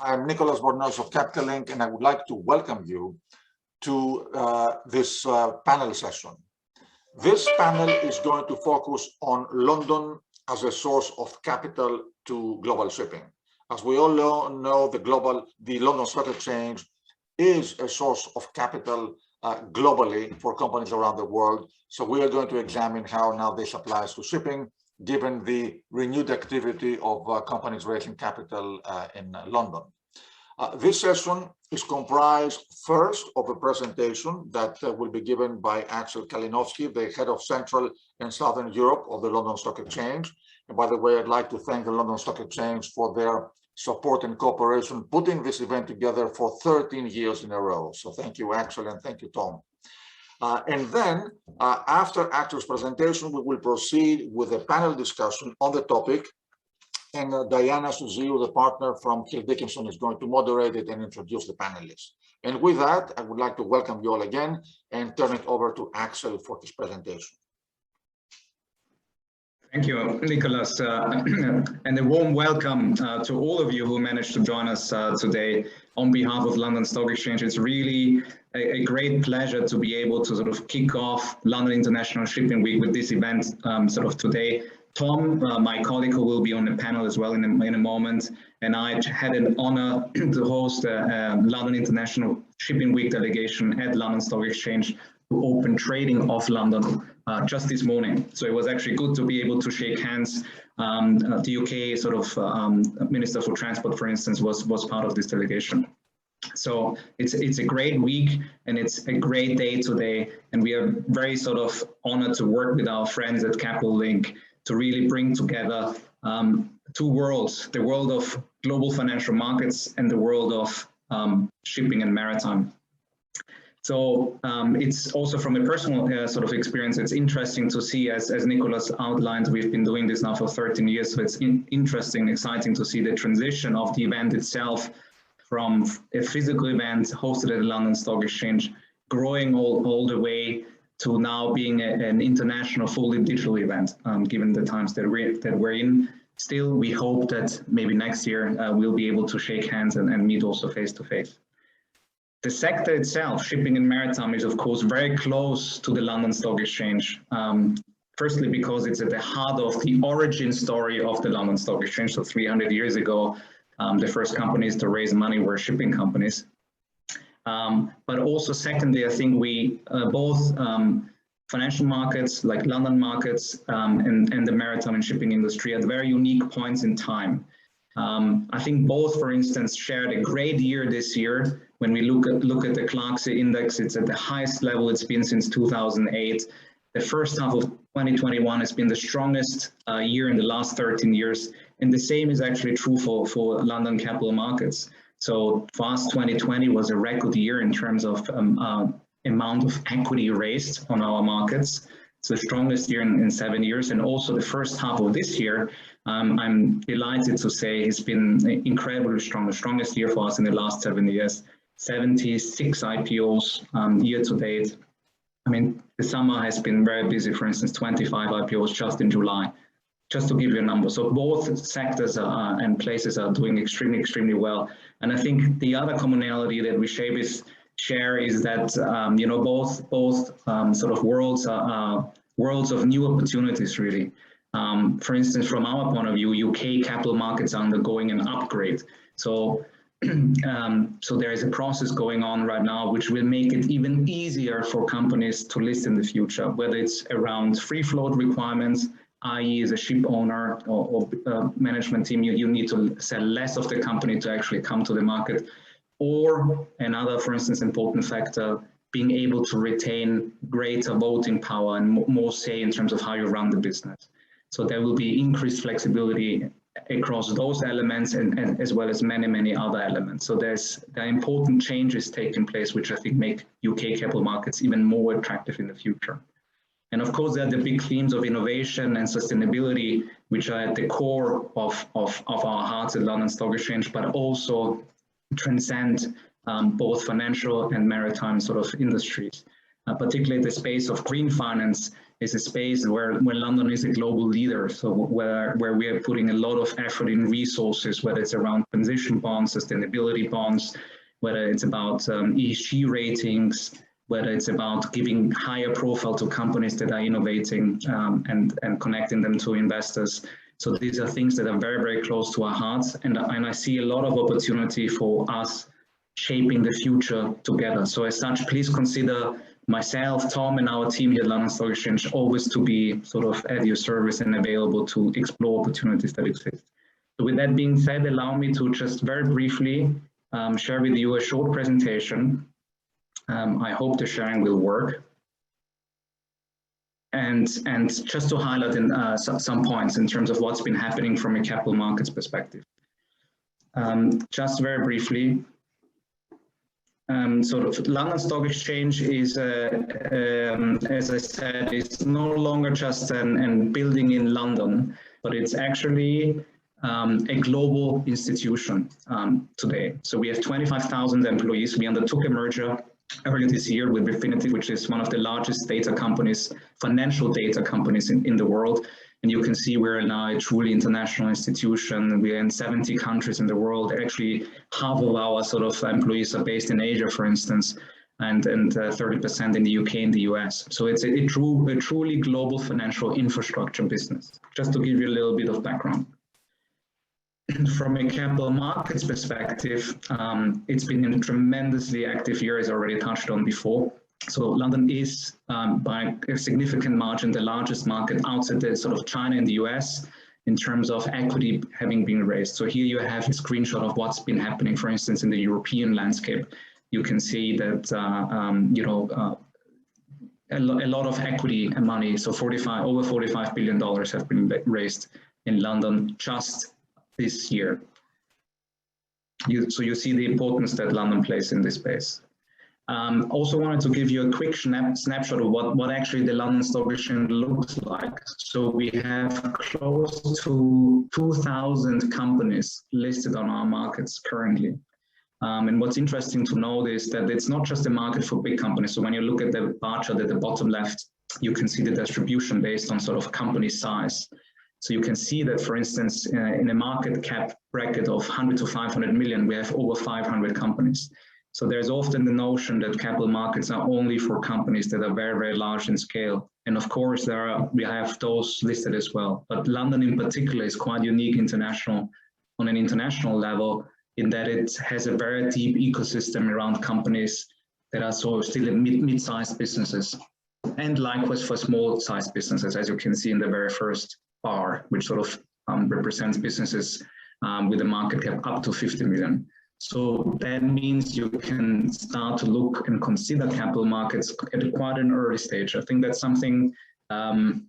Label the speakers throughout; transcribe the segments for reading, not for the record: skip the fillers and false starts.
Speaker 1: I'm Nicholas Bornos of Capital Link, and I would like to welcome you to this panel session. This panel is going to focus on London as a source of capital to global shipping. As we all know, the London Stock Exchange is a source of capital globally for companies around the world. So we are going to examine how now this applies to shipping, given the renewed activity of companies raising capital in London. This session is comprised first of a presentation that will be given by Axel Kalinowski, the head of Central and Southern Europe of the London Stock Exchange. And by the way, I'd like to thank the London Stock Exchange for their support and cooperation, putting this event together for 13 years in a row. So thank you, Axel, and thank you, Tom. And then after Axel's presentation, we will proceed with a panel discussion on the topic. And Diana Syziu, the partner from Dickinson, is going to moderate it and introduce the panelists. And with that, I would like to welcome you all again and turn it over to Axel for his presentation.
Speaker 2: Thank you, Nicholas, and a warm welcome to all of you who managed to join us today on behalf of London Stock Exchange. It's really a great pleasure to be able to sort of kick off London International Shipping Week with this event sort of today. Tom, my colleague who will be on the panel as well in a moment, and I had an honor to host the London International Shipping Week delegation at London Stock Exchange to open trading of London just this morning. So it was actually good to be able to shake hands. The UK sort of Minister for Transport, for instance, was part of this delegation. So it's a great week and it's a great day today, and we are very sort of honored to work with our friends at Capital Link to really bring together two worlds, the world of global financial markets and the world of shipping and maritime. So it's also from a personal sort of experience, it's interesting to see, as Nicholas outlined, we've been doing this now for 13 years, so it's interesting, exciting to see the transition of the event itself from a physical event hosted at the London Stock Exchange, growing all the way to now being an international, fully digital event, given the times that we're in. Still, we hope that maybe next year we'll be able to shake hands and meet also face to face. The sector itself, shipping and maritime, is of course very close to the London Stock Exchange. Firstly, because it's at the heart of the origin story of the London Stock Exchange. So 300 years ago, the first companies to raise money were shipping companies. But also secondly, I think we both financial markets like London markets and the maritime and shipping industry at very unique points in time. I think both, for instance, shared a great year this year. When we look at the Clarksey index, it's at the highest level it's been since 2008. The first half of 2021 has been the strongest year in the last 13 years. And the same is actually true for London capital markets. So for us, 2020 was a record year in terms of amount of equity raised on our markets. It's the strongest year in 7 years. And also the first half of this year, I'm delighted to say, has been incredibly strong, the strongest year for us in the last 7 years. 76 IPOs year to date. I mean, the summer has been very busy, for instance, 25 IPOs just in July, just to give you a number. So both sectors and places are doing extremely well. And I think the other commonality that we share is that, you know, both sort of worlds are worlds of new opportunities, really. For instance, from our point of view, UK capital markets are undergoing an upgrade. So there is a process going on right now which will make it even easier for companies to list in the future, whether it's around free float requirements, i.e. as a ship owner or management team, you need to sell less of the company to actually come to the market, or another, for instance, important factor, being able to retain greater voting power and more say in terms of how you run the business. So there will be increased flexibility across those elements and as well as many other elements. So there are important changes taking place, which I think make UK capital markets even more attractive in the future. And of course, there are the big themes of innovation and sustainability, which are at the core of our hearts at London Stock Exchange, but also transcend both financial and maritime sort of industries. Particularly the space of green finance is a space where London is a global leader. So where we are putting a lot of effort in resources, whether it's around transition bonds, sustainability bonds, whether it's about ESG ratings, whether it's about giving higher profile to companies that are innovating and connecting them to investors. So these are things that are very, very close to our hearts. And I see a lot of opportunity for us shaping the future together. So as such, please consider myself, Tom, and our team here at London Stock Exchange always to be sort of at your service and available to explore opportunities that exist. So with that being said, allow me to just very briefly share with you a short presentation. I hope the sharing will work. And just to highlight some points in terms of what's been happening from a capital markets perspective. Just very briefly, sort of London Stock Exchange is, as I said, it's no longer just an building in London, but it's actually a global institution today. So we have 25,000 employees. We undertook a merger earlier this year with Refinitiv, which is one of the largest data companies, financial data companies in the world. And you can see we're now a truly international institution. We're in 70 countries in the world. Actually, half of our sort of employees are based in Asia, for instance, and 30% in the UK and the US. So it's a truly global financial infrastructure business, just to give you a little bit of background. From a capital markets perspective, it's been a tremendously active year, as already touched on before. So London is, by a significant margin, the largest market outside the sort of China and the US in terms of equity having been raised. So here you have a screenshot of what's been happening, for instance, in the European landscape. You can see that, a lot of equity and money, so over $45 billion have been raised in London just this year. So you see the importance that London plays in this space. Also wanted to give you a quick snapshot of what actually the London Stock Exchange looks like. So we have close to 2,000 companies listed on our markets currently. And what's interesting to note is that it's not just a market for big companies. So when you look at the bar chart at the bottom left, you can see the distribution based on sort of company size. So you can see that, for instance, in a market cap bracket of 100 to 500 million, we have over 500 companies. So there's often the notion that capital markets are only for companies that are very, very large in scale. And of course, we have those listed as well. But London in particular is quite unique on an international level, in that it has a very deep ecosystem around companies that are sort of still mid-sized businesses. And likewise for small-sized businesses, as you can see in the very first bar, which sort of represents businesses with a market cap up to 50 million. So that means you can start to look and consider capital markets at quite an early stage. I think that's something that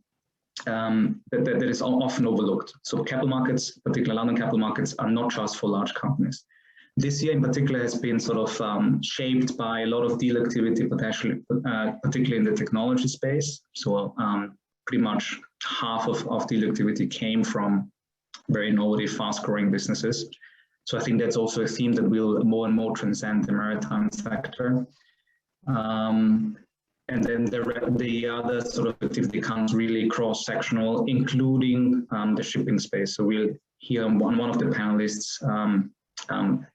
Speaker 2: is often overlooked. So capital markets, particularly London capital markets, are not just for large companies. This year in particular has been sort of shaped by a lot of deal activity, particularly in the technology space. So pretty much half of deal activity came from very innovative, fast-growing businesses. So I think that's also a theme that will more and more transcend the maritime sector. And then the other sort of activity comes really cross-sectional, including the shipping space. So we'll hear one of the panelists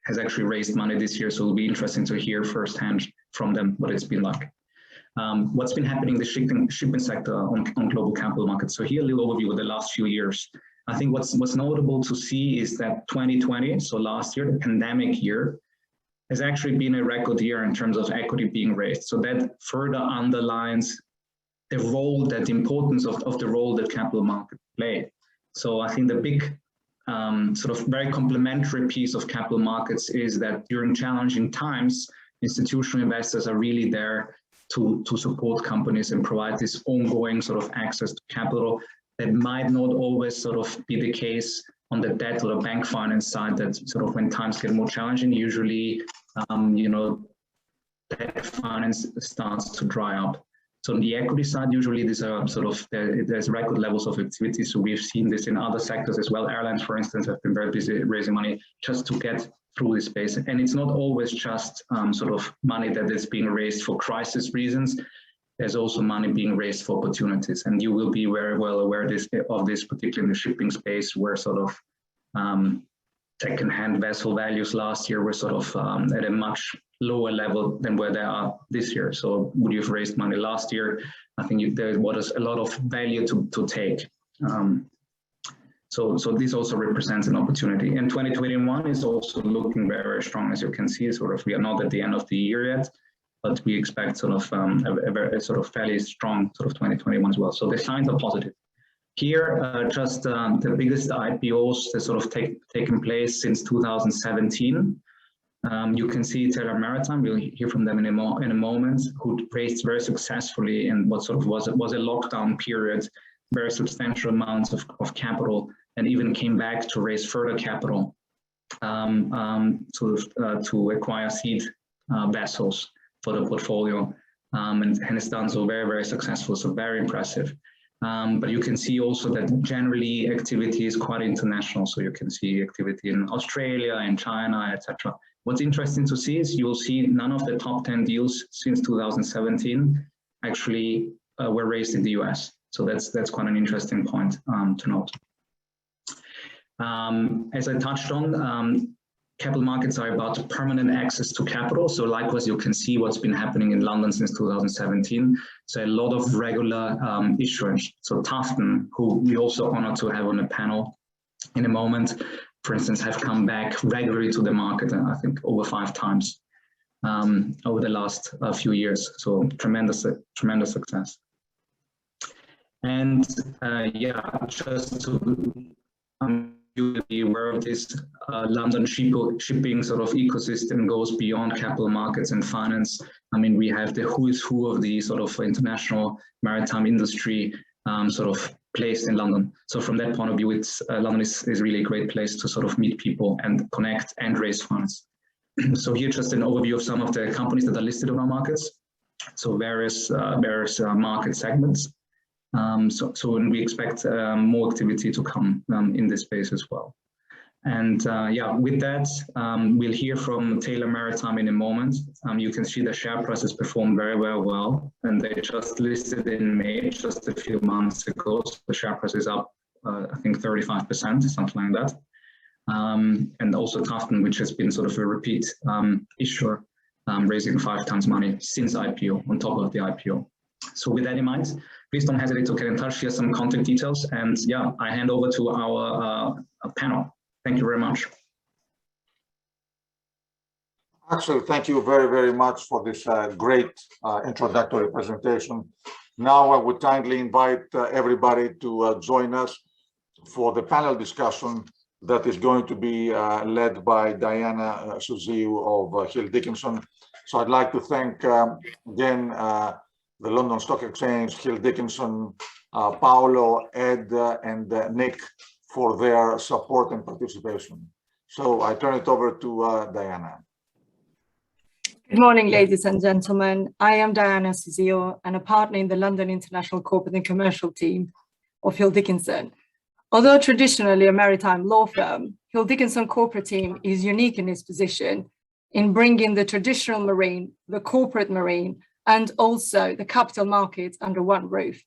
Speaker 2: has actually raised money this year, so it'll be interesting to hear firsthand from them what it's been like. What's been happening in the shipping sector on global capital markets. So here a little overview of the last few years. I think what's notable to see is that 2020, so last year, the pandemic year, has actually been a record year in terms of equity being raised. So that further underlines the importance of the role that capital markets play. So I think the big sort of very complementary piece of capital markets is that during challenging times, institutional investors are really there to support companies and provide this ongoing sort of access to capital that might not always sort of be the case on the debt or the bank finance side, that sort of when times get more challenging, usually, debt finance starts to dry up. So on the equity side, usually these are sort of, there's record levels of activity. So we've seen this in other sectors as well. Airlines, for instance, have been very busy raising money just to get through this space. And it's not always just sort of money that is being raised for crisis reasons. there's also money being raised for opportunities. And you will be very well aware of this, particularly in the shipping space, where sort of second-hand vessel values last year were sort of at a much lower level than where they are this year. So would you have raised money last year? I think there was a lot of value to take. So this also represents an opportunity. And 2021 is also looking very, very strong, as you can see. Sort of, we are not at the end of the year yet, but we expect sort of a sort of fairly strong sort of 2021 as well. So the signs are positive. Here, just the biggest IPOs that sort of taken place since 2017. You can see Taylor Maritime, we'll hear from them in a moment, who raised very successfully in what sort of was a lockdown period, very substantial amounts of capital, and even came back to raise further capital to acquire seed vessels for the portfolio, and has done so very, very successful, so very impressive. But you can see also that generally activity is quite international. So you can see activity in Australia, in China, etc. What's interesting to see is you'll see none of the top 10 deals since 2017 actually were raised in the US. So that's quite an interesting point to note. As I touched on, capital markets are about permanent access to capital. So likewise, you can see what's been happening in London since 2017. So a lot of regular issuance. So Tufton, who we also honor to have on a panel in a moment, for instance, have come back regularly to the market, I think over 5 times over the last few years. So tremendous success. And yeah, just to you will be aware of this, London shipping sort of ecosystem goes beyond capital markets and finance. I mean, we have the who is who of the sort of international maritime industry sort of placed in London. So from that point of view, London is really a great place to sort of meet people and connect and raise funds. So here just an overview of some of the companies that are listed on our markets. So various market segments. So we expect more activity to come in this space as well. And yeah, with that, we'll hear from Taylor Maritime in a moment. You can see the share price has performed very, very well, and they just listed in May, just a few months ago. So the share price is up, I think 35%, something like that. And also Tufton, which has been sort of a repeat issuer, raising 5 times money since IPO, on top of the IPO. So with that in mind, please don't hesitate to get in touch, share some contact details, and yeah, I hand over to our panel. Thank you very much.
Speaker 1: Axel, thank you very, very much for this great introductory presentation. Now I would kindly invite everybody to join us for the panel discussion that is going to be led by Diana Syziu of Hill Dickinson. So I'd like to thank again the London Stock Exchange, Hill Dickinson, Paolo, Ed, and Nick for their support and participation. So I turn it over to Diana.
Speaker 3: Good morning, ladies and gentlemen. I am Diana Syziu and a partner in the London International Corporate and Commercial team of Hill Dickinson. Although traditionally a maritime law firm, Hill Dickinson corporate team is unique in its position in bringing the traditional marine, the corporate marine, and also the capital markets under one roof.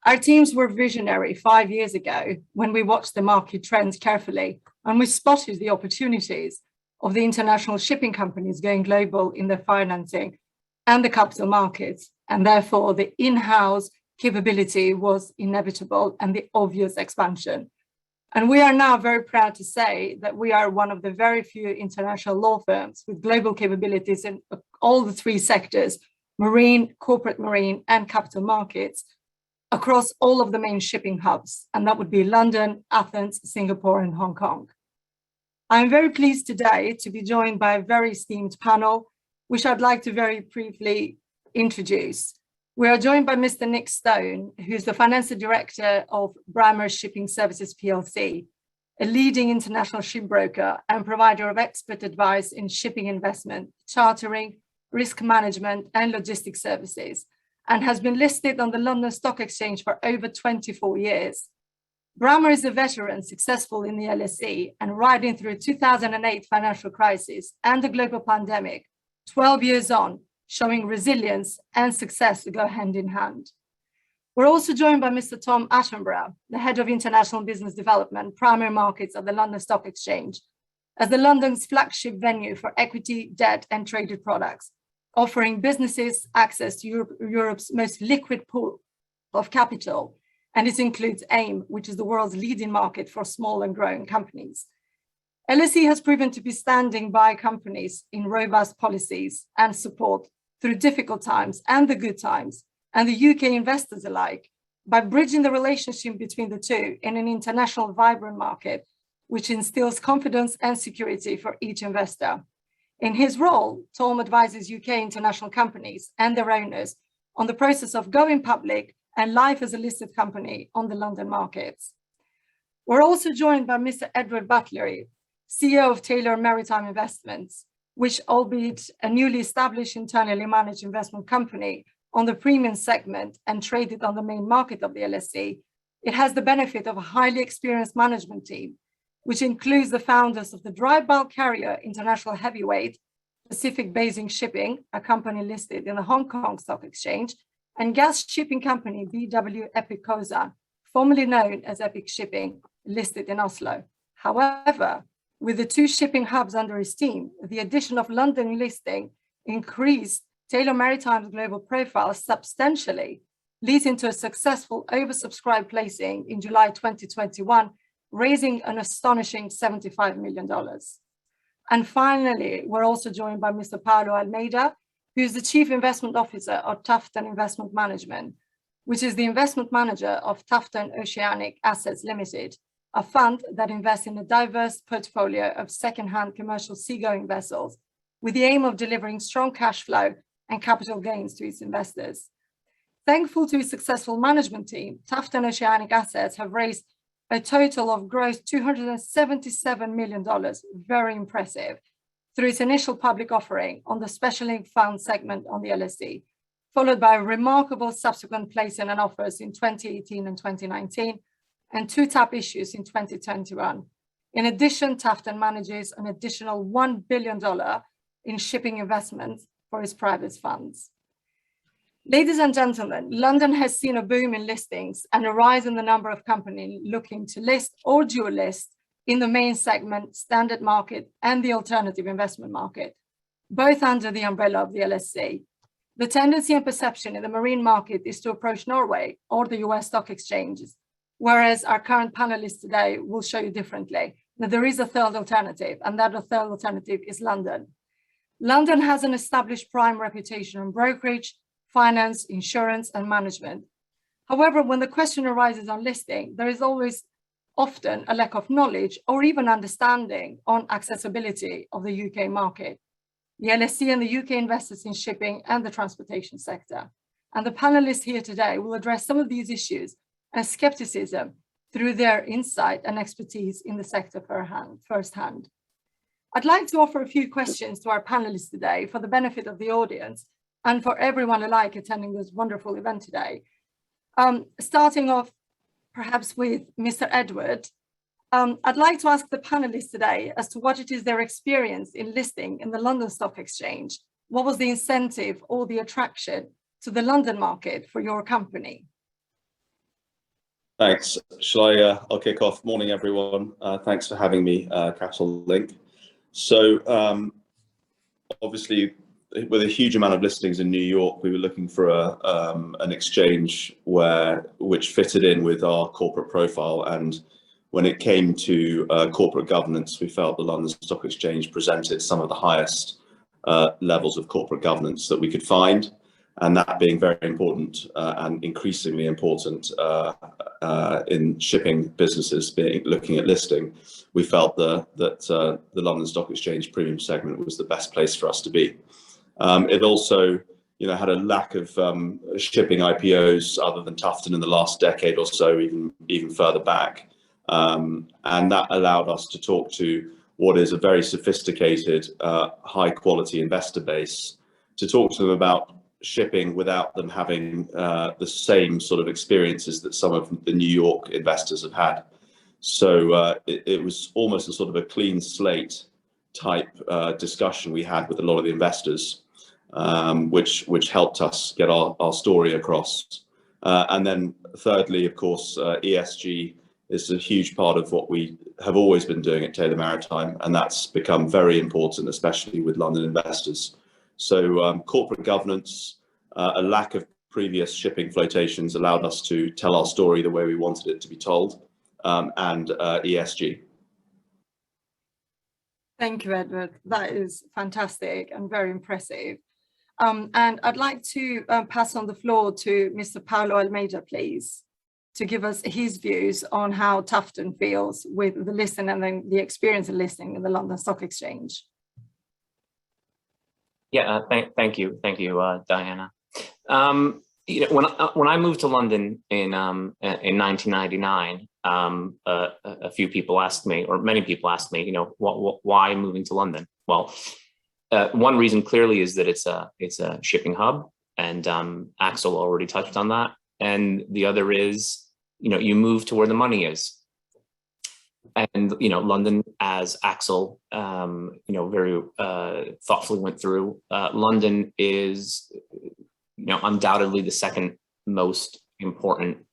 Speaker 3: Our teams were visionary 5 years ago when we watched the market trends carefully, and we spotted the opportunities of the international shipping companies going global in their financing and the capital markets, and therefore the in-house capability was inevitable and the obvious expansion. And we are now very proud to say that we are one of the very few international law firms with global capabilities in all the 3 sectors: marine, corporate marine, and capital markets, across all of the main shipping hubs, and that would be London, Athens, Singapore, and Hong Kong. I'm very pleased today to be joined by a very esteemed panel, which I'd like to very briefly introduce. We are joined by Mr. Nick Stone, who's the Financial Director of Braemar Shipping Services PLC, a leading international shipbroker and provider of expert advice in shipping investment, chartering, risk management, and logistics services, and has been listed on the London Stock Exchange for over 24 years. Braemar is a veteran successful in the LSE and riding through 2008 financial crisis and the global pandemic. 12 years on, showing resilience and success go hand in hand. We're also joined by Mr. Tom Attenborough, the Head of International Business Development, Primary Markets at the London Stock Exchange, as the London's flagship venue for equity, debt, and traded products, offering businesses access to Europe's most liquid pool of capital. And it includes AIM, which is the world's leading market for small and growing companies. LSE has proven to be standing by companies in robust policies and support through difficult times and the good times, and the UK investors alike, by bridging the relationship between the two in an international vibrant market, which instills confidence and security for each investor. In his role, Tom advises UK international companies and their owners on the process of going public and life as a listed company on the London markets. We're also joined by Mr. Edward Butlery, CEO of Taylor Maritime Investments, which, albeit a newly established internally managed investment company on the premium segment and traded on the main market of the LSE, it has the benefit of a highly experienced management team, which includes the founders of the dry bulk carrier International Heavyweight, Pacific Basin Shipping, a company listed in the Hong Kong Stock Exchange, and gas shipping company BW Epic Kosan, formerly known as Epic Shipping, listed in Oslo. However, with the two shipping hubs under his team, the addition of London listing increased Taylor Maritime's global profile substantially, leading to a successful oversubscribed placing in July 2021, raising an astonishing $75 million. And finally, we're also joined by Mr. Paulo Almeida, who is the Chief Investment Officer of Tufton Investment Management, which is the investment manager of Tufton Oceanic Assets Limited, a fund that invests in a diverse portfolio of second-hand commercial seagoing vessels with the aim of delivering strong cash flow and capital gains to its investors. Thankful to its successful management team, Tufton Oceanic Assets have raised a total of gross $277 million, very impressive, through its initial public offering on the special fund segment on the LSE, followed by a remarkable subsequent placing and offers in 2018 and 2019, and two tap issues in 2021. In addition, Tufton manages an additional $1 billion in shipping investments for its private funds. Ladies and gentlemen, London has seen a boom in listings and a rise in the number of companies looking to list or dual list in the main segment, standard market, and the alternative investment market, both under the umbrella of the LSE. The tendency and perception in the marine market is to approach Norway or the US stock exchanges, whereas our current panelists today will show you differently, that there is a third alternative, and that the third alternative is London. London has an established prime reputation in brokerage, finance, insurance, and management. However, when the question arises on listing, there is always often a lack of knowledge or even understanding on accessibility of the UK market, the LSE and the UK investors in shipping and the transportation sector. And the panelists here today will address some of these issues and skepticism through their insight and expertise in the sector firsthand. I'd like to offer a few questions to our panelists today for the benefit of the audience and for everyone alike attending this wonderful event today. Starting off perhaps with Mr. Edward, I'd like to ask the panelists today as to what it is their experience in listing in the London Stock Exchange. What was the incentive or the attraction to the London market for your company?
Speaker 4: Thanks. I'll kick off. Morning, everyone. Thanks for having me, Capital Link. So obviously, with a huge amount of listings in New York, we were looking for an exchange which fitted in with our corporate profile. And when it came to corporate governance, we felt the London Stock Exchange presented some of the highest levels of corporate governance that we could find. And that being very important and increasingly important in shipping businesses looking at listing, we felt that the London Stock Exchange premium segment was the best place for us to be. It also, had a lack of shipping IPOs other than Tufton in the last decade or so, even further back, and that allowed us to talk to what is a very sophisticated, high-quality investor base, to talk to them about shipping without them having the same sort of experiences that some of the New York investors have had. So it was almost a sort of a clean slate type discussion we had with a lot of the investors. which helped us get our story across. And then thirdly, of course, ESG is a huge part of what we have always been doing at Taylor Maritime, and that's become very important, especially with London investors. So corporate governance, a lack of previous shipping flotations allowed us to tell our story the way we wanted it to be told, and ESG.
Speaker 3: Thank you, Edward. That is fantastic and very impressive. And I'd like to pass on the floor to Mr. Paulo Almeida, please, to give us his views on how Tufton feels with the listing and then the experience of listing in the London Stock Exchange.
Speaker 5: Yeah, thank you, Diana. When I moved to London in 1999, a few people asked me, or many people asked me, why moving to London? Well, one reason clearly is that it's a shipping hub, and Axel already touched on that. And the other is, you move to where the money is. And, London, as Axel, very thoughtfully went through, London is, undoubtedly the second most important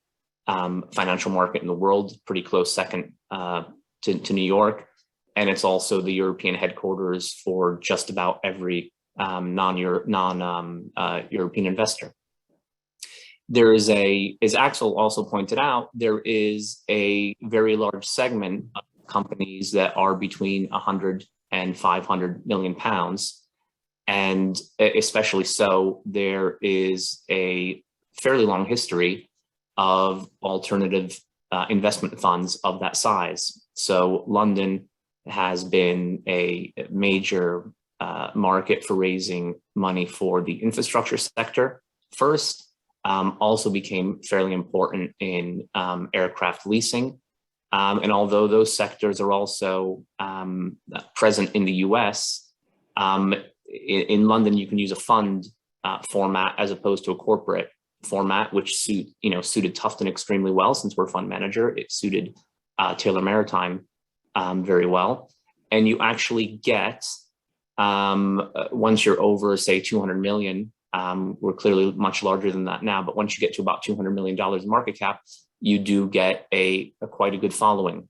Speaker 5: financial market in the world, pretty close second to New York. And it's also the European headquarters for just about every non-European investor. There is as Axel also pointed out, there is a very large segment of companies that are between 100 and 500 million pounds. And especially so, there is a fairly long history of alternative investment funds of that size. So London has been a major market for raising money for the infrastructure sector first. Also became fairly important in aircraft leasing. And although those sectors are also present in the US, in London, you can use a fund format as opposed to a corporate format, which suited Tufton extremely well. Since we're fund manager, it suited Taylor Maritime very well. And you actually get, once you're over, say, 200 million, we're clearly much larger than that now, but once you get to about $200 million market cap, you do get quite a good following.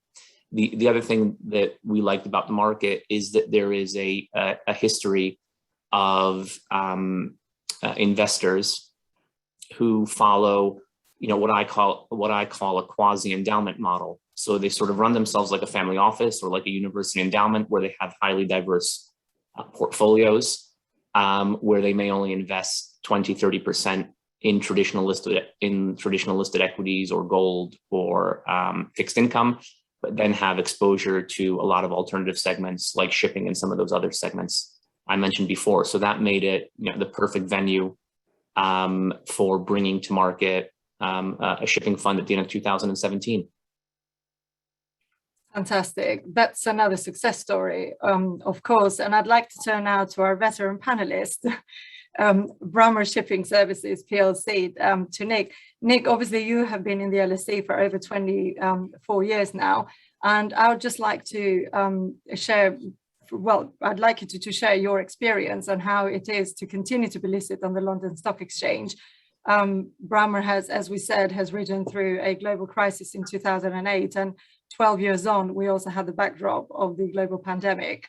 Speaker 5: The other thing that we liked about the market is that there is a history of investors who follow, what I call a quasi-endowment model. So they sort of run themselves like a family office or like a university endowment, where they have highly diverse portfolios. Where they may only invest 20–30% in traditional listed equities or gold or fixed income, but then have exposure to a lot of alternative segments like shipping and some of those other segments I mentioned before. So that made it the perfect venue for bringing to market a shipping fund at the end of 2017.
Speaker 3: Fantastic. That's another success story, of course. And I'd like to turn now to our veteran panelist, Braemar Shipping Services PLC, to Nick. Nick, obviously you have been in the LSE for over 24 years now. And I would just like to I'd like you to share your experience on how it is to continue to be listed on the London Stock Exchange. Braemar has, as we said, has ridden through a global crisis in 2008, and 12 years on, we also had the backdrop of the global pandemic.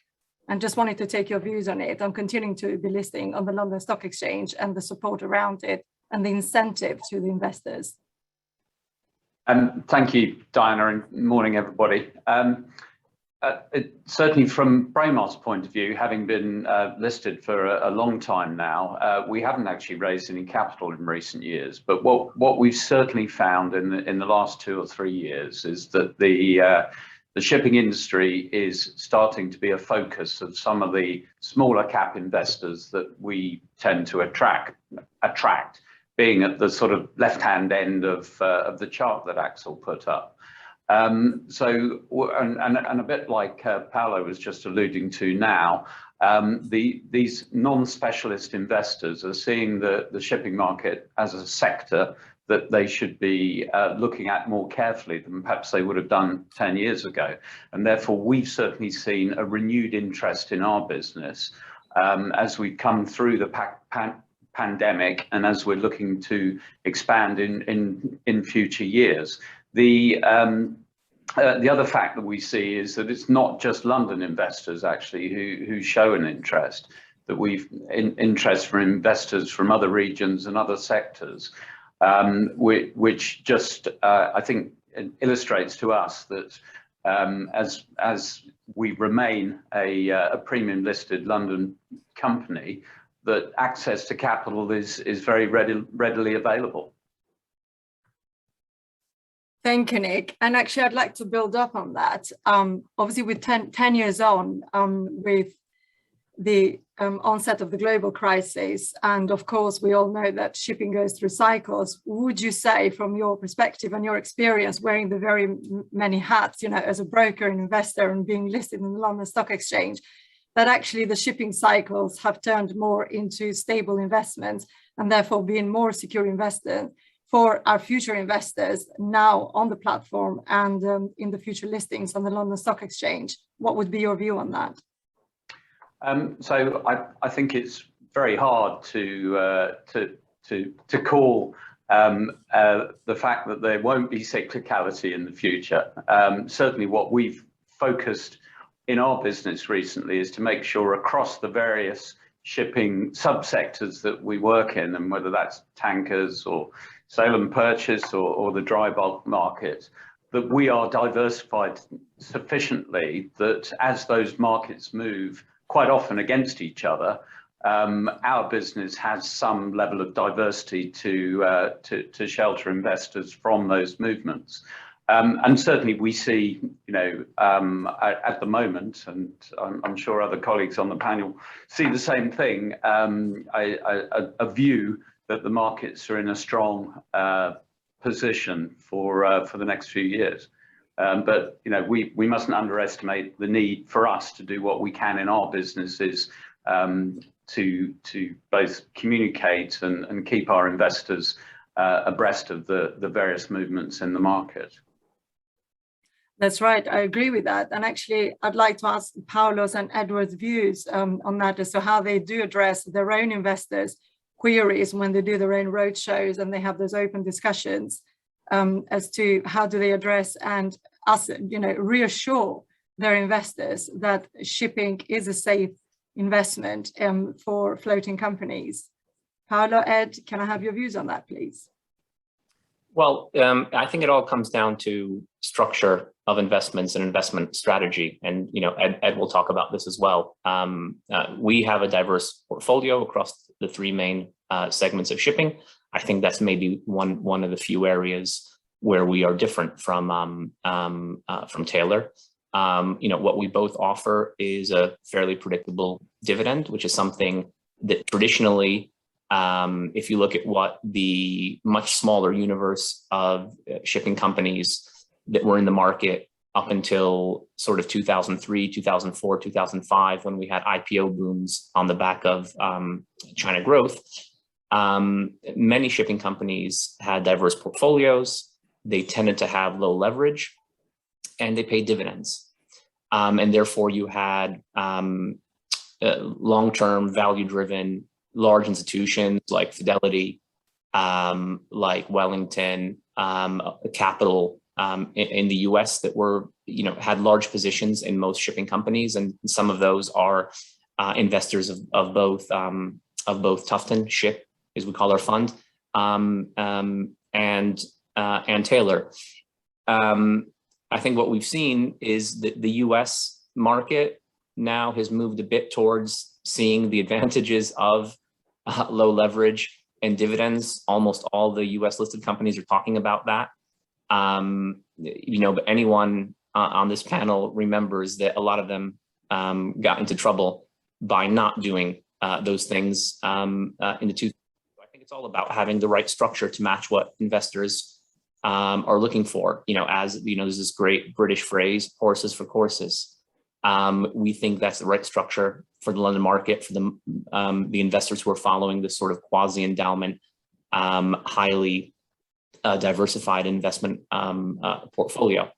Speaker 3: And just wanted to take your views on it, on continuing to be listing on the London Stock Exchange and the support around it and the incentive to the investors.
Speaker 6: Thank you, Diana, and morning, everybody. Certainly from Braemar's point of view, having been listed for a long time now, we haven't actually raised any capital in recent years. But what we've certainly found in the last 2 or 3 years is that the shipping industry is starting to be a focus of some of the smaller cap investors that we tend to attract, being at the sort of left-hand end of the chart that Axel put up. And a bit like Paolo was just alluding to now, these non-specialist investors are seeing the shipping market as a sector that they should be looking at more carefully than perhaps they would have done 10 years ago. And therefore, we've certainly seen a renewed interest in our business as we come through the pandemic and as we're looking to expand in future years. The other fact that we see is that it's not just London investors actually who show an interest, that we've interest from investors from other regions and other sectors, which just I think illustrates to us that as we remain a premium listed London company, that access to capital is very readily available.
Speaker 3: Thank you, Nick. And actually, I'd like to build up on that. Obviously, with 10 years on, with the onset of the global crisis, and of course, we all know that shipping goes through cycles. Would you say, from your perspective and your experience, wearing the very many hats, you know, as a broker and investor and being listed in the London Stock Exchange, that actually the shipping cycles have turned more into stable investments and therefore being more secure investment for our future investors now on the platform and in the future listings on the London Stock Exchange? What would be your view on that?
Speaker 6: So I think it's very hard to call the fact that there won't be cyclicality in the future. Certainly what we've focused in our business recently is to make sure across the various shipping subsectors that we work in, and whether that's tankers or sale and purchase or the dry bulk market, that we are diversified sufficiently that as those markets move quite often against each other, our business has some level of diversity to shelter investors from those movements. And certainly we see, you know, at the moment, and I'm sure other colleagues on the panel see the same thing, a view that the markets are in a strong position for the next few years. But you know, we mustn't underestimate the need for us to do what we can in our businesses to both communicate and keep our investors abreast of the various movements in the market.
Speaker 3: That's right, I agree with that. And actually, I'd like to ask Paolo's and Edward's views on that as to how they do address their own investors' queries when they do their own roadshows and they have those open discussions as to how do they address and reassure their investors that shipping is a safe investment for floating companies. Paolo, Ed, can I have your views on that, please?
Speaker 5: Well, I think it all comes down to structure of investments and investment strategy. And, you know, Ed will talk about this as well. We have a diverse portfolio across the three main segments of shipping. I think that's maybe one of the few areas where we are different from Taylor. You know, what we both offer is a fairly predictable dividend, which is something that traditionally, if you look at what the much smaller universe of shipping companies that were in the market up until sort of 2003, 2004, 2005, when we had IPO booms on the back of China growth, many shipping companies had diverse portfolios. They tended to have low leverage and they paid dividends. And therefore you had long-term value-driven large institutions like Fidelity, like Wellington, Capital in the US that were, you know, had large positions in most shipping companies, and some of those are investors of both Tufton Ship, as we call our fund, and Taylor. I think what we've seen is that the US market now has moved a bit towards seeing the advantages of low leverage and dividends. Almost all the US listed companies are talking about that. You know, but anyone on this panel remembers that a lot of them got into trouble by not doing those things in the 2000s. I think it's all about having the right structure to match what investors are looking for. You know, as you know, there's this great British phrase, horses for courses. We think that's the right structure for the London market, for the investors who are following this sort of quasi-endowment, highly diversified investment portfolio.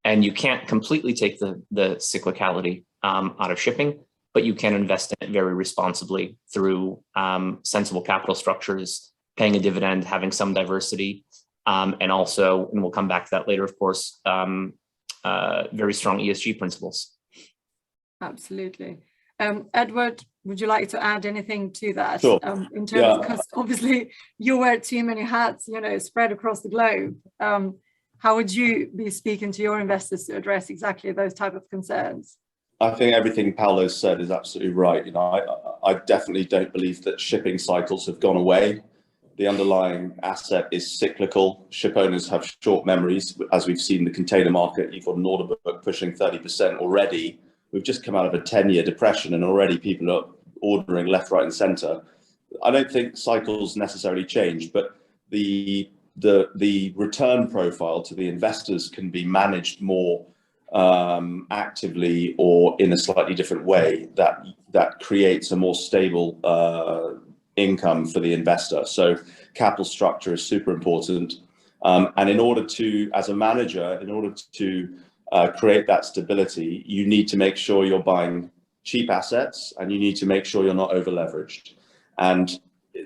Speaker 5: And you can't completely take the cyclicality out of shipping, but you can invest in it very responsibly through sensible capital structures, paying a dividend, having some diversity, and also, and we'll come back to that later, of course, very strong ESG principles.
Speaker 3: Absolutely. Edward, would you like to add anything to that?
Speaker 4: Sure.
Speaker 3: In terms, because obviously you wear too many hats, you know, spread across the globe. How would you be speaking to your investors to address exactly those type of concerns?
Speaker 4: I think everything Paolo said is absolutely right. You know, I definitely don't believe that shipping cycles have gone away. The underlying asset is cyclical. Ship owners have short memories. As we've seen in the container market, you've got an order book pushing 30% already. We've just come out of a 10-year depression and already people are ordering left, right, and center. I don't think cycles necessarily change, but the return profile to the investors can be managed more actively or in a slightly different way that creates a more stable income for the investor. So capital structure is super important. And in order to, as a manager, in order to create that stability, you need to make sure you're buying cheap assets and you need to make sure you're not over leveraged. And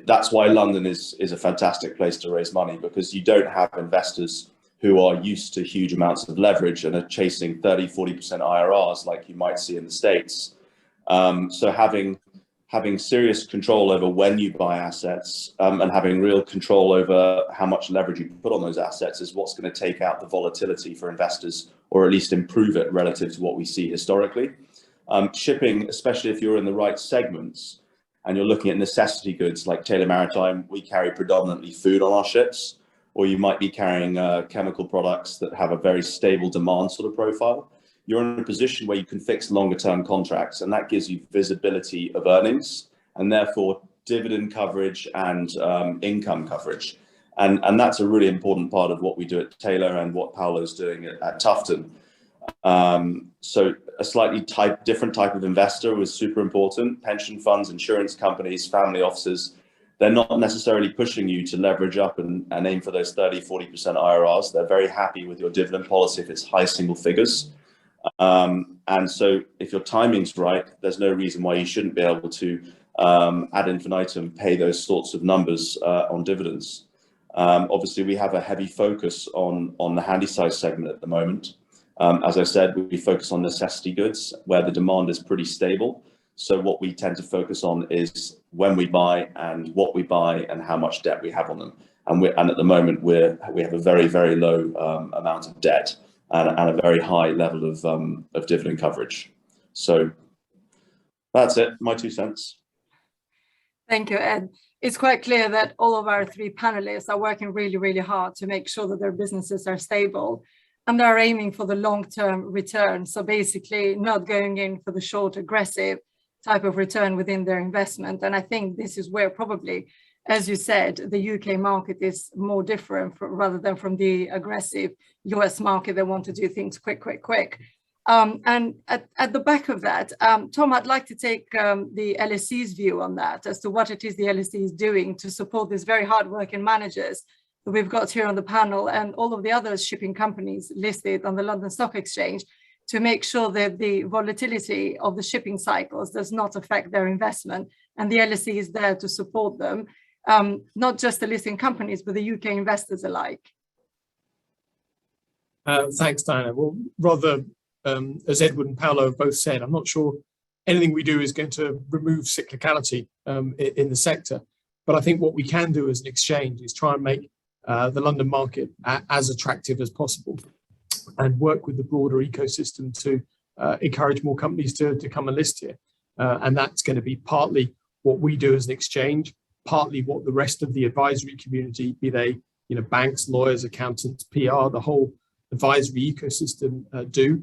Speaker 4: that's why London is a fantastic place to raise money, because you don't have investors who are used to huge amounts of leverage and are chasing 30-40% IRRs like you might see in the States. So having serious control over when you buy assets and having real control over how much leverage you put on those assets is what's going to take out the volatility for investors, or at least improve it relative to what we see historically. Shipping, especially if you're in the right segments and you're looking at necessity goods like Taylor Maritime, we carry predominantly food on our ships, or you might be carrying chemical products that have a very stable demand sort of profile. You're in a position where you can fix longer term contracts, and that gives you visibility of earnings and therefore dividend coverage and income coverage. And that's a really important part of what we do at Taylor and what Paolo's doing at Tufton. So a slightly different type of investor was super important. Pension funds, insurance companies, family offices, they're not necessarily pushing you to leverage up and aim for those 30-40% IRRs. They're very happy with your dividend policy if it's high single figures. And so if your timing's right, there's no reason why you shouldn't be able to ad infinitum pay those sorts of numbers on dividends. Obviously, we have a heavy focus on the handy-size segment at the moment. As I said, we focus on necessity goods where the demand is pretty stable. So what we tend to focus on is when we buy and what we buy and how much debt we have on them. And at the moment, we have a very, very low amount of debt and a very high level of dividend coverage. So that's it, my 2 cents.
Speaker 3: Thank you, Ed. It's quite clear that all of our 3 panelists are working really, really hard to make sure that their businesses are stable and they're aiming for the long-term return. So basically not going in for the short, aggressive type of return within their investment. And I think this is where probably, as you said, the UK market is more different rather than from the aggressive US market that want to do things quick. And at the back of that, Tom, I'd like to take the LSE's view on that as to what it is the LSE is doing to support these very hardworking managers that we've got here on the panel and all of the other shipping companies listed on the London Stock Exchange to make sure that the volatility of the shipping cycles does not affect their investment. And the LSE is there to support them, not just the listing companies, but the UK investors alike.
Speaker 7: Thanks, Diana. Well, rather, as Edward and Paolo have both said, I'm not sure anything we do is going to remove cyclicality in the sector. But I think what we can do as an exchange is try and make the London market as attractive as possible and work with the broader ecosystem to encourage more companies to come and list here. And that's going to be partly what we do as an exchange, partly what the rest of the advisory community, be they banks, lawyers, accountants, PR, the whole advisory ecosystem do.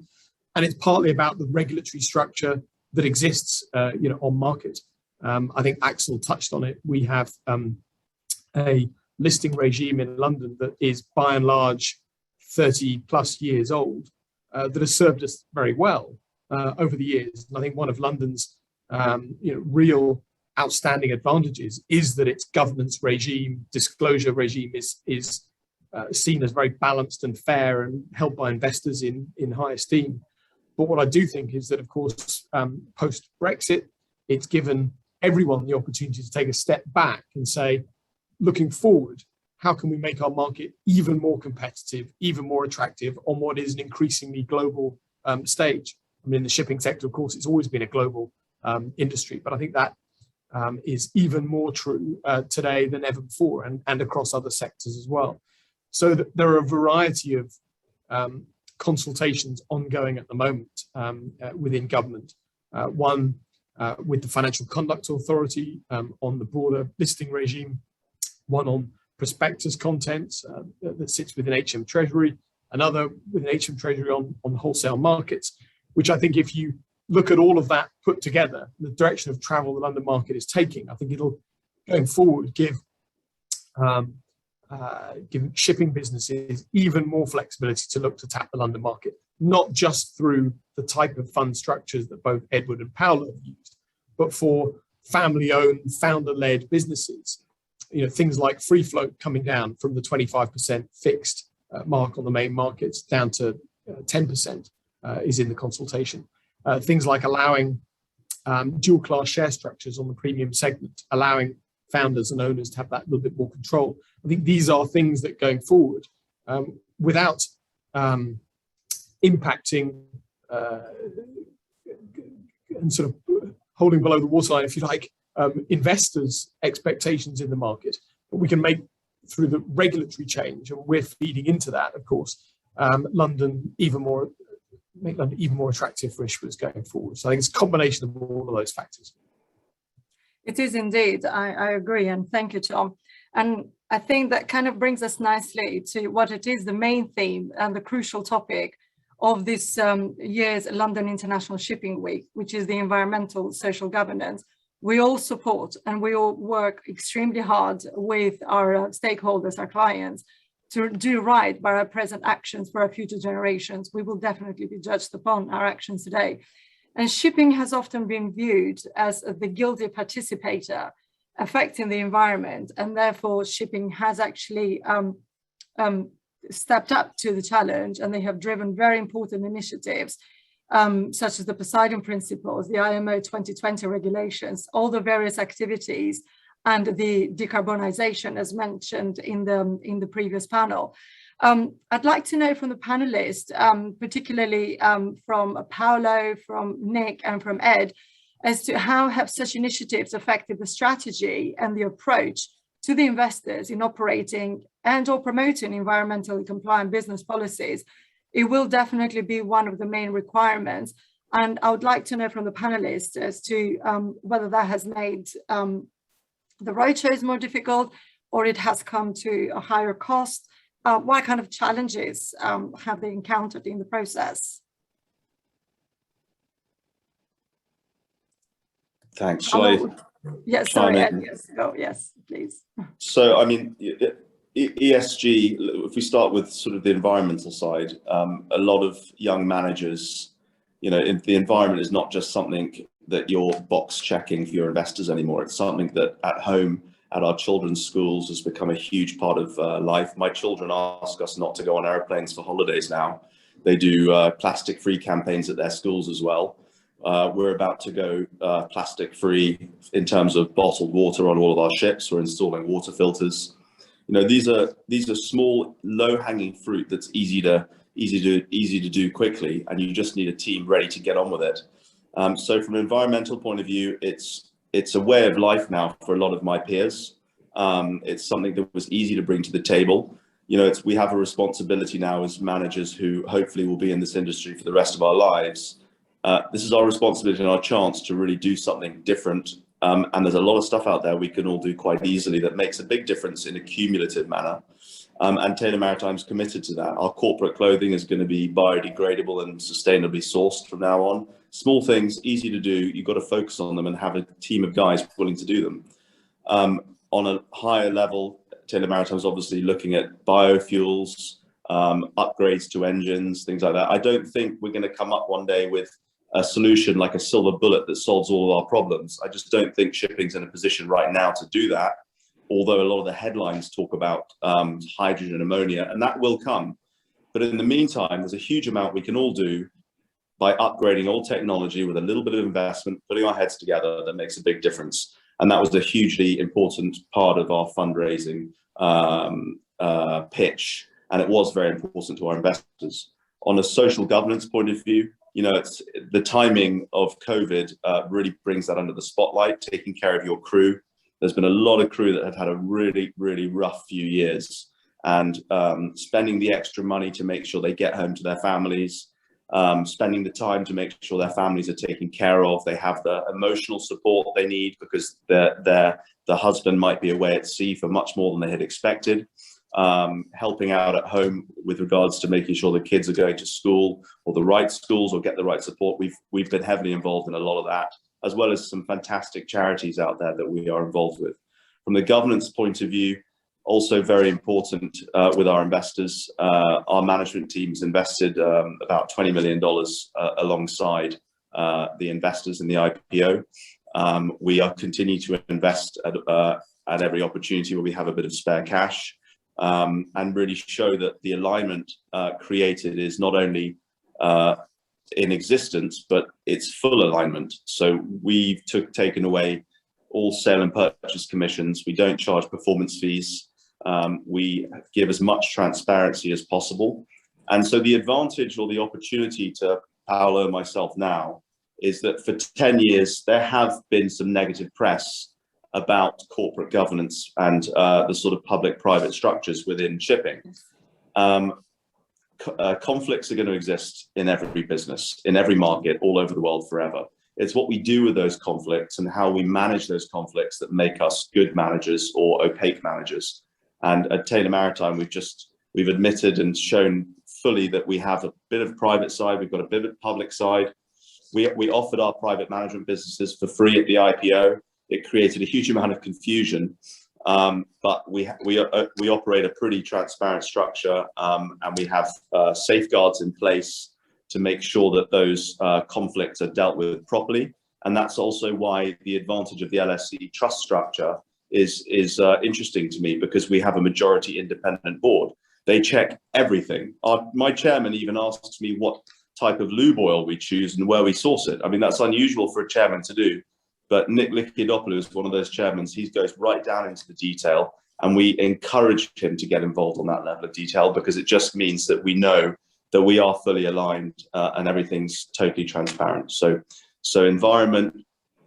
Speaker 7: And it's partly about the regulatory structure that exists on market. I think Axel touched on it. We have a listing regime in London that is by and large 30 plus years old that has served us very well over the years. And I think one of London's real outstanding advantages is that its governance regime, disclosure regime is seen as very balanced and fair and held by investors in high esteem. But what I do think is that, of course, post-Brexit, it's given everyone the opportunity to take a step back and say, looking forward, how can we make our market even more competitive, even more attractive on what is an increasingly global stage? I mean, in the shipping sector, of course, it's always been a global industry, but I think that is even more true today than ever before, and across other sectors as well. So there are a variety of consultations ongoing at the moment within government. One with the Financial Conduct Authority on the broader listing regime, one on prospectus contents that sits within HM Treasury, another within HM Treasury on wholesale markets, which I think if you look at all of that put together, the direction of travel the London market is taking, I think it'll, going forward, give shipping businesses even more flexibility to look to tap the London market, not just through the type of fund structures that both Edward and Paolo have used, but for family-owned, founder-led businesses. You know, things like free float coming down from the 25% fixed mark on the main markets down to 10% is in the consultation. Things like allowing dual-class share structures on the premium segment, allowing founders and owners to have that little bit more control. I think these are things that going forward, without impacting and sort of holding below the waterline, if you like, investors' expectations in the market, but we can make through the regulatory change, and we're feeding into that, of course, make London even more attractive for issuers going forward. So I think it's a combination of all of those factors.
Speaker 3: It is indeed. I agree, and thank you, Tom. And I think that kind of brings us nicely to what it is, the main theme and the crucial topic of this year's London International Shipping Week, which is the environmental social governance. We all support and we all work extremely hard with our stakeholders, our clients, to do right by our present actions for our future generations. We will definitely be judged upon our actions today. And shipping has often been viewed as the guilty participator affecting the environment, and therefore shipping has actually stepped up to the challenge, and they have driven very important initiatives such as the Poseidon Principles, the IMO 2020 regulations, all the various activities, and the decarbonization as mentioned in the previous panel. I'd like to know from the panelists, particularly from Paolo, from Nick, and from Ed, as to how have such initiatives affected the strategy and the approach to the investors in operating and or promoting environmentally compliant business policies. It will definitely be one of the main requirements. And I would like to know from the panelists as to whether that has made the roadshows more difficult, or it has come to a higher cost. What kind of challenges have they encountered in the process?
Speaker 4: Thanks.
Speaker 3: Yes, sorry, Ed, yes, go, yes, please.
Speaker 4: So, I mean, ESG, if we start with sort of the environmental side, a lot of young managers, you know, the environment is not just something that you're box checking for your investors anymore. It's something that at home, at our children's schools, has become a huge part of life. My children ask us not to go on airplanes for holidays now. They do plastic-free campaigns at their schools as well. We're about to go plastic-free in terms of bottled water on all of our ships. We're installing water filters. You know, these are small, low-hanging fruit that's easy to do quickly, and you just need a team ready to get on with it. So from an environmental point of view, it's a way of life now for a lot of my peers. It's something that was easy to bring to the table. You know, we have a responsibility now as managers who hopefully will be in this industry for the rest of our lives. This is our responsibility and our chance to really do something different. And there's a lot of stuff out there we can all do quite easily that makes a big difference in a cumulative manner. And Taylor Maritime's committed to that. Our corporate clothing is going to be biodegradable and sustainably sourced from now on. Small things, easy to do. You've got to focus on them and have a team of guys willing to do them. On a higher level, Taylor Maritime's obviously looking at biofuels, upgrades to engines, things like that. I don't think we're going to come up one day with a solution like a silver bullet that solves all of our problems. I just don't think shipping's in a position right now to do that, although a lot of the headlines talk about hydrogen and ammonia, and that will come. But in the meantime, there's a huge amount we can all do by upgrading old technology with a little bit of investment, putting our heads together, that makes a big difference. And that was a hugely important part of our fundraising pitch. And it was very important to our investors. On a social governance point of view, you know, it's the timing of COVID really brings that under the spotlight, taking care of your crew. There's been a lot of crew that have had a really, really rough few years, and spending the extra money to make sure they get home to their families, spending the time to make sure their families are taken care of, they have the emotional support they need because the husband might be away at sea for much more than they had expected. Helping out at home with regards to making sure the kids are going to school or the right schools or get the right support. We've been heavily involved in a lot of that, as well as some fantastic charities out there that we are involved with. From the governance point of view, also very important with our investors. Our management team's invested about $20 million alongside the investors in the IPO. We are continuing to invest at every opportunity where we have a bit of spare cash. And really show that the alignment created is not only in existence, but it's full alignment. So we've taken away all sale and purchase commissions. We don't charge performance fees. We give as much transparency as possible. And so the advantage or the opportunity to Paolo and myself now is that for 10 years, there have been some negative press about corporate governance and the sort of public-private structures within shipping. Conflicts are going to exist in every business, in every market, all over the world forever. It's what we do with those conflicts and how we manage those conflicts that make us good managers or opaque managers. And at Taylor Maritime, we've admitted and shown fully that we have a bit of private side, we've got a bit of public side. We offered our private management businesses for free at the IPO. It created a huge amount of confusion, but we operate a pretty transparent structure, and we have safeguards in place to make sure that those conflicts are dealt with properly. And that's also why the advantage of the LSE trust structure is interesting to me, because we have a majority independent board. They check everything. My chairman even asks me what type of lube oil we choose and where we source it. I mean, that's unusual for a chairman to do. But Nick Likidopoulou is one of those chairmen. He goes right down into the detail, and we encourage him to get involved on that level of detail, because it just means that we know that we are fully aligned and everything's totally transparent. So environment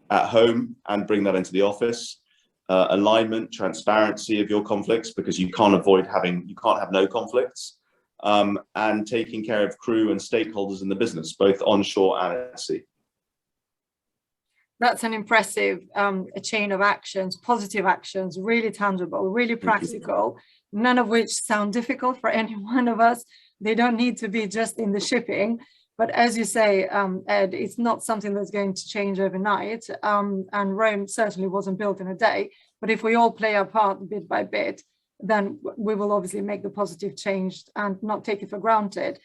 Speaker 4: at home and bring that into the office, alignment, transparency of your conflicts, because you can't have no conflicts, and taking care of crew and stakeholders in the business, both onshore and at sea.
Speaker 3: That's an impressive a chain of actions, positive actions, really tangible, really practical, none of which sound difficult for any one of us. They don't need to be just in the shipping. But as you say, Ed, it's not something that's going to change overnight. And Rome certainly wasn't built in a day. But if we all play our part bit by bit, then we will obviously make the positive change and not take it for granted.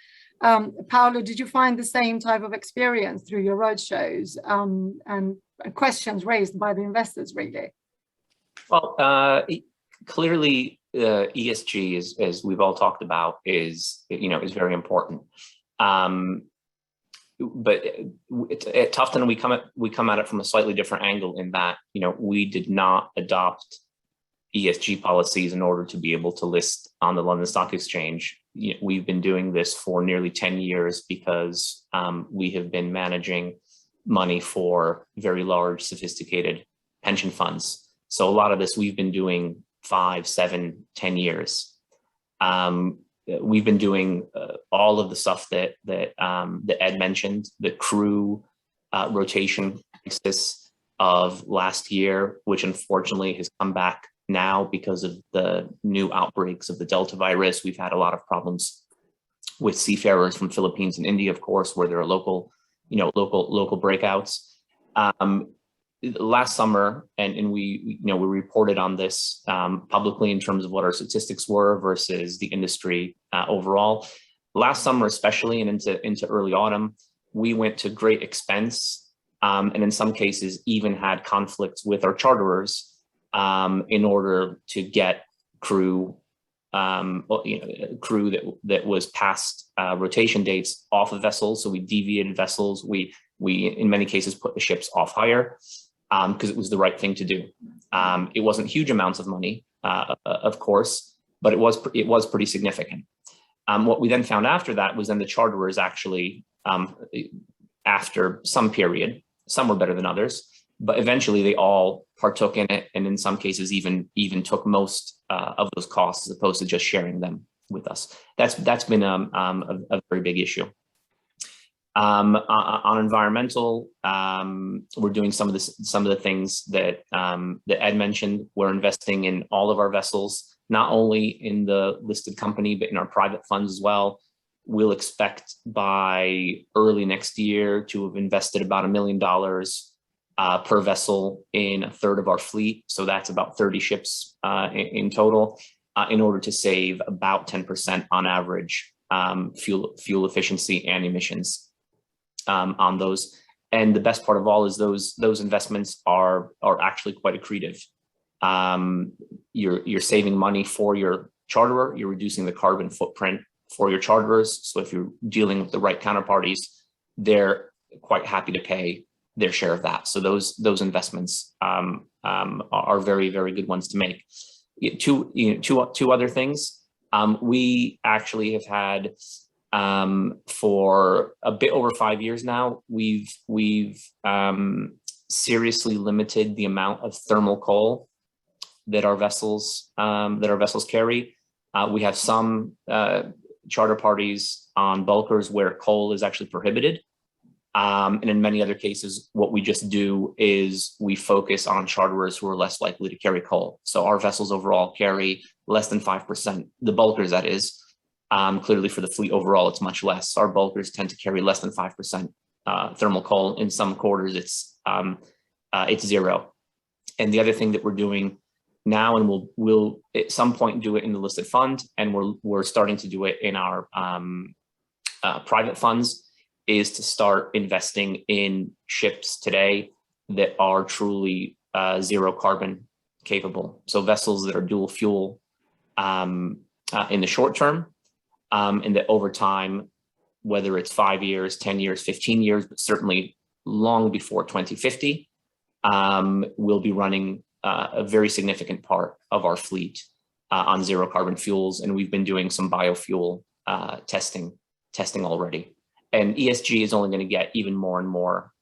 Speaker 3: Paolo, did you find the same type of experience through your roadshows and questions raised by the investors, really? Well,
Speaker 5: clearly, ESG, as we've all talked about, is very important. But at Tufton, we come at it from a slightly different angle in that we did not adopt ESG policies in order to be able to list on the London Stock Exchange. We've been doing this for nearly 10 years because we have been managing money for very large, sophisticated pension funds. So a lot of this we've been doing 5, 7, 10 years. We've been doing all of the stuff that Ed mentioned, the crew rotation crisis of last year, which unfortunately has come back now because of the new outbreaks of the Delta virus. We've had a lot of problems with seafarers from Philippines and India, of course, where there are local breakouts. Last summer, and we reported on this publicly in terms of what our statistics were versus the industry overall. Last summer, especially, and into early autumn, we went to great expense, and in some cases even had conflicts with our charterers in order to get crew crew that was past rotation dates off of vessels. So we deviated vessels. We in many cases put the ships off hire because it was the right thing to do. It wasn't huge amounts of money, of course, but it was pretty significant. What we then found after that was then the charterers actually, after some period, some were better than others, but eventually they all partook in it, and in some cases even took most of those costs as opposed to just sharing them with us. That's been a very big issue. On environmental, we're doing some of the things that Ed mentioned. We're investing in all of our vessels, not only in the listed company, but in our private funds as well. We'll expect by early next year to have invested about $1 million per vessel in a third of our fleet. So that's about 30 ships in total, in order to save about 10% on average fuel efficiency and emissions on those. And the best part of all is those investments are actually quite accretive. You're saving money for your charterer, you're reducing the carbon footprint for your charterers. So if you're dealing with the right counterparties, they're quite happy to pay their share of that. So those investments are very, very good ones to make. Two other things. We actually have had for a bit over 5 years now, we've seriously limited the amount of thermal coal that our vessels carry. We have some charter parties on bulkers where coal is actually prohibited. And in many other cases, what we just do is we focus on charterers who are less likely to carry coal. So our vessels overall carry less than 5%, the bulkers that is. Clearly for the fleet overall, it's much less. Our bulkers tend to carry less than 5% thermal coal. In some quarters, it's zero. And the other thing that we're doing now, and we'll at some point do it in the listed fund, and we're starting to do it in our private funds, is to start investing in ships today that are truly zero carbon capable. So vessels that are dual fuel in the short term, and that over time, whether it's 5 years, 10 years, 15 years, but certainly long before 2050, we'll be running a very significant part of our fleet on zero carbon fuels. And we've been doing some biofuel testing already. And ESG is only going to get even more and more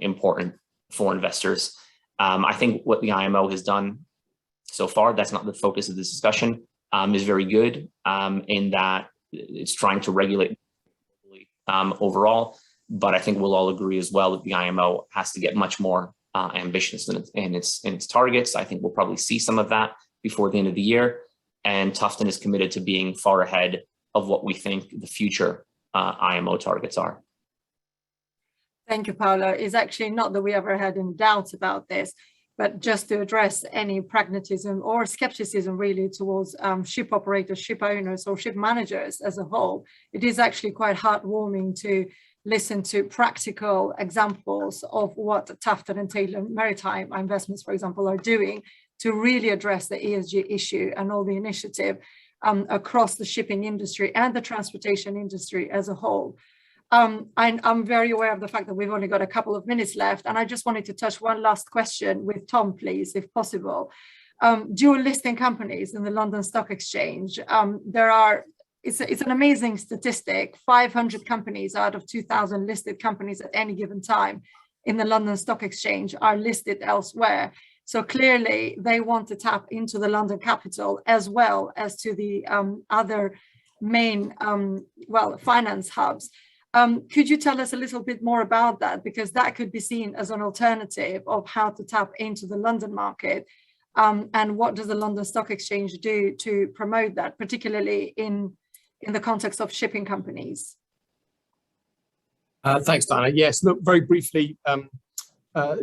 Speaker 5: important for investors. I think what the IMO has done so far, that's not the focus of this discussion, is very good in that it's trying to regulate overall. But I think we'll all agree as well that the IMO has to get much more ambitious in its targets. I think we'll probably see some of that before the end of the year. And Tufton is committed to being far ahead of what we think the future IMO targets are.
Speaker 3: Thank you, Paolo. It's actually not that we ever had any doubts about this, but just to address any pragmatism or skepticism really towards ship operators, ship owners, or ship managers as a whole. It is actually quite heartwarming to listen to practical examples of what Tufton and Taylor Maritime Investments, for example, are doing to really address the ESG issue and all the initiative across the shipping industry and the transportation industry as a whole. I'm very aware of the fact that we've only got a couple of minutes left, and I just wanted to touch one last question with Tom, please, if possible. Dual listing companies in the London Stock Exchange, it's an amazing statistic. 500 companies out of 2,000 listed companies at any given time in the London Stock Exchange are listed elsewhere. So clearly they want to tap into the London capital as well as to the other main, finance hubs. Could you tell us a little bit more about that? Because that could be seen as an alternative of how to tap into the London market. And what does the London Stock Exchange do to promote that, particularly in the context of shipping companies?
Speaker 7: Thanks, Diana. Yes, look, very briefly,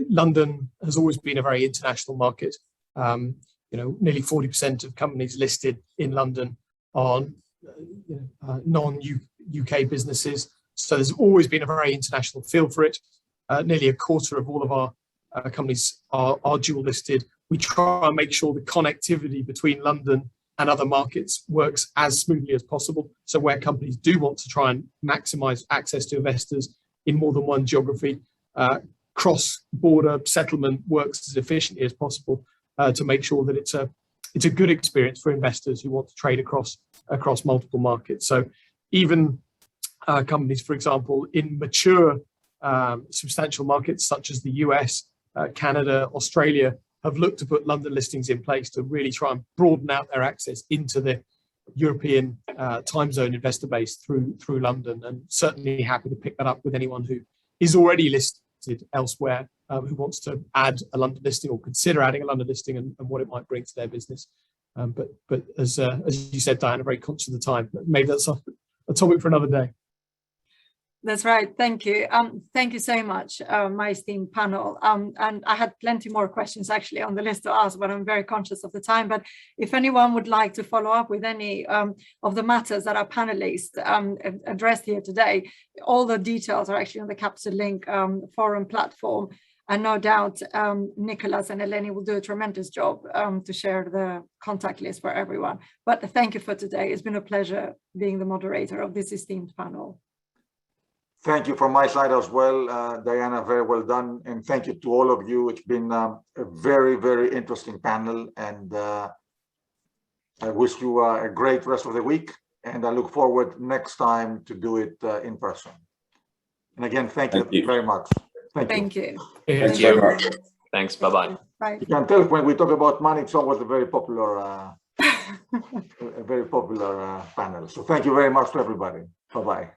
Speaker 7: London has always been a very international market. Nearly 40% of companies listed in London are non-UK businesses. So there's always been a very international feel for it. Nearly a quarter of all of our companies are dual listed. We try and make sure the connectivity between London and other markets works as smoothly as possible. So where companies do want to try and maximize access to investors in more than one geography, cross-border settlement works as efficiently as possible to make sure that it's a good experience for investors who want to trade across multiple markets. So even companies, for example, in mature substantial markets such as the US, Canada, Australia, have looked to put London listings in place to really try and broaden out their access into the European time zone investor base through London, and certainly happy to pick that up with anyone who is already listed elsewhere, who wants to add a London listing or consider adding a London listing and what it might bring to their business. But as you said, Diana, very conscious of the time. Maybe that's a topic for another day.
Speaker 3: That's right. Thank you. Thank you so much, my esteemed panel. And I had plenty more questions actually on the list to ask, but I'm very conscious of the time. But if anyone would like to follow up with any of the matters that our panelists addressed here today, all the details are actually on the Capital Link forum platform. And no doubt Nicholas and Eleni will do a tremendous job to share the contact list for everyone. But thank you for today. It's been a pleasure being the moderator of this esteemed panel.
Speaker 1: Thank you from my side as well, Diana, very well done. And thank you to all of you. It's been a very, very interesting panel. And I wish you a great rest of the week. And I look forward next time to do it in person. And again, thank you very much. Thank you.
Speaker 5: Thank you. Thanks. Bye-bye.
Speaker 3: Bye.
Speaker 1: You can tell when we talk about money, it's always a very popular, panel. So thank you very much to everybody. Bye-bye.